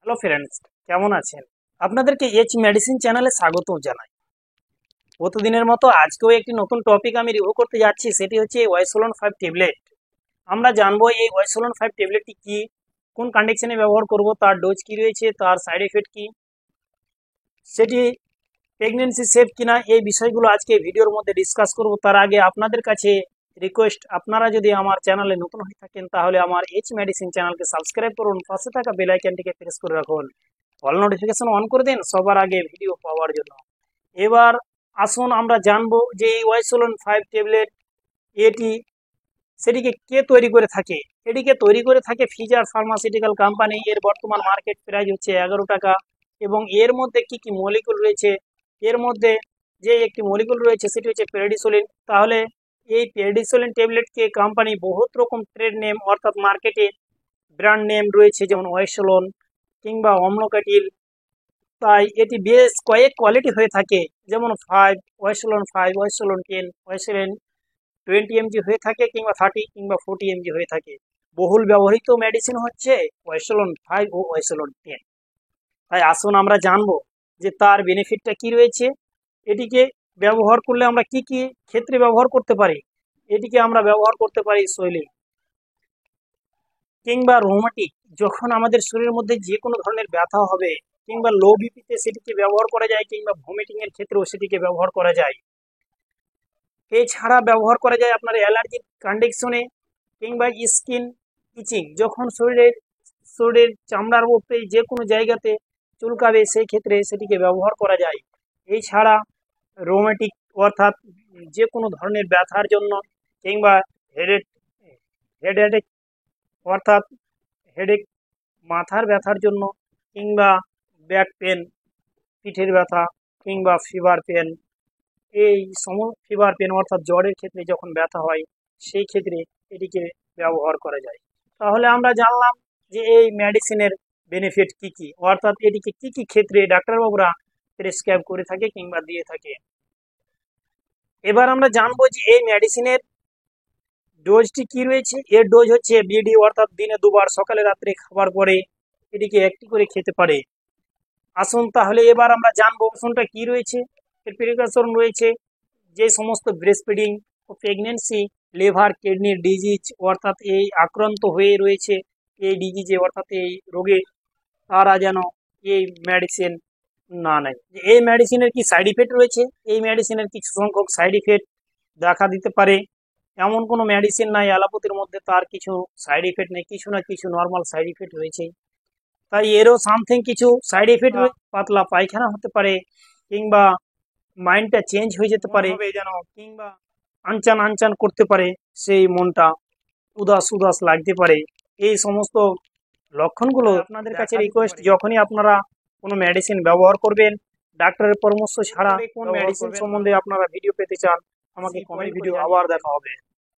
Hello friends, কেমন আছেন? আপনাদেরকে এইচ মেডিসিন চ্যানেলে স্বাগত জানাই। প্রতিদিনের মতো আজকেও একটি নতুন টপিক আমি রিভিউ করতে যাচ্ছি, সেটি হচ্ছে ওয়াইসোলন 5 ট্যাবলেট। আমরা জানবো এই ওয়াইসোলন 5 ট্যাবলেটটি কি, কোন কন্ডিশনে ব্যবহার করব, তার ডোজ কি রয়েছে, তার সাইড এফেক্ট কি, সেটি প্রেগনেন্সি সেফ কিনা, এই বিষয়গুলো আজকে ভিডিওর মধ্যে ডিসকাস করব। তার আগে আপনাদের কাছে রিকোয়েস্ট, আপনারা যদি আমার চ্যানেলে নতুন হয়ে থাকেন তাহলে আমার এইচ মেডিসিন চ্যানেলকে সাবস্ক্রাইব করুন, পাশে থাকা বেল আইকনটিকে প্রেস করে রাখুন, অল নোটিফিকেশন অন করে দিন সবার আগে ভিডিও পাওয়ার জন্য। এবার আসুন আমরা জানবো যে এই ওয়াইসোলন 5 ট্যাবলেট এটি সেটিকে কে তৈরি করে থাকে। এটিকে তৈরি করে থাকে ফিজার ফার্মাসিউটিক্যাল কোম্পানি। এর বর্তমান মার্কেট প্রাইস হচ্ছে 11 টাকা। এবং এর মধ্যে কি কি মলিকুল রয়েছে, এর মধ্যে যে একটি মলিকুল রয়েছে সেটি হচ্ছে প্রেডিসোলিন। তাহলে এই প্রেডিসোলিন ট্যাবলেটকে কোম্পানি বহুত রকম ট্রেড নেম অর্থাৎ মার্কেটে ব্র্যান্ড নেম রয়েছে, যেমন ওয়াইসোলন কিংবা অম্লকাটিল। তাই এটি বেশ কয়েক কোয়ালিটি হয়ে থাকে, যেমন 5, ওয়াইসোলন 5, ওয়াইসোলন 10, ওয়াইসোলন 20 mg হয়ে থাকে, কিংবা 30 কিংবা 40 mg হয়ে থাকে। বহুল ব্যবহৃত মেডিসিন হচ্ছে ওয়াইসোলন 5 ও ওয়াইসোলন 10। তাই আসুন আমরা জানবো যে তার বেনিফিটটা কি রয়েছে, এটিকে ব্যবহার করলে আমরা কি কি ক্ষেত্রে ব্যবহার করতে পারি। এটিকে আমরা ব্যবহার করতে পারি শৈলী কিংবা রোমাটিক, যখন আমাদের শরীরের মধ্যে যে কোনো ধরনের ব্যথা হবে, কিংবা লো বিপিতে সেটিকে ব্যবহার করা যায়, কিংবা ভমিটিং এর ক্ষেত্রেও সেটিকে ব্যবহার করা যায়। এছাড়া ব্যবহার করা যায় আপনার অ্যালার্জির কন্ডিশনে, কিংবা স্কিন ইচিং, যখন শরীরের চামড়ার উপরে যে কোনো জায়গাতে চুলকাবে সেই ক্ষেত্রে সেটিকে ব্যবহার করা যায়। এছাড়া রোমাটিক অর্থাৎ যে কোনো ধরনের ব্যথার জন্য, কিংবা হেডেক অর্থাৎ হেডেক মাথার ব্যথার জন্য, কিংবা ব্যাক পেন পিঠের ব্যথা, কিংবা ফিভার পেন, এই ফিভার পেন অর্থাৎ জ্বরের ক্ষেত্রে যখন ব্যথা হয় সেই ক্ষেত্রে এটিকে ব্যবহার করা যায়। তাহলে আমরা জানলাম যে এই মেডিসিনের বেনিফিট কি কি, অর্থাৎ এটিকে কি কি ক্ষেত্রে ডাক্তারবাবুরা প্রেসক্রাইব করে থাকে কিংবা দিয়ে থাকে। এবার আমরা জানবো যে এই মেডিসিনের ডোজটি কি রয়েছে। এর ডোজ হচ্ছে বিডি, অর্থাৎ দিনে দুবার, সকালে রাত্রে খাবার পরে এটিকে একটি করে খেতে পারে। আসুন তাহলে এবার আমরা জানবো ওষুধটা কি রয়েছে। এর প্রিকশন রয়েছে যে সমস্ত ব্রেস্ট ফিডিং ও প্রেগনেন্সি, লিভার কিডনির ডিজিজ অর্থাৎ এই আক্রান্ত হয়ে রয়েছে এই ডিজিজে অর্থাৎ এই রোগে, তারা যেন এই মেডিসিন না নেয়। এই মেডিসিনের কি সাইড ইফেক্ট রয়েছে, এই মেডিসিনের কিছু সংখ্যক সাইড ইফেক্ট দেখা দিতে পারে। এমন কোনো মেডিসিন নাই অ্যালোপ্যাথির মধ্যে তার কিছু সাইড ইফেক্ট নেই, কিছু না কিছু নর্মাল সাইড ইফেক্ট রয়েছে। তাই এরও সামথিং কিছু সাইড ইফেক্ট, পাতলা পায়খানা হতে পারে, কিংবা মাইন্ডটা চেঞ্জ হয়ে যেতে পারে যেন, কিংবা আনচান আনচান করতে পারে, সেই মনটা উদাস উদাস লাগতে পারে। এই সমস্ত লক্ষণগুলো আপনাদের কাছে রিকোয়েস্ট, যখনই আপনারা কোনো মেডিসিন ব্যবহার করবেন ডাক্তারের পরামর্শ ছাড়া, কোন মেডিসিন সম্বন্ধে আপনারা ভিডিও পেতে চান আমাকে কমেন্ট ভিডিও আবার দেখা হবে।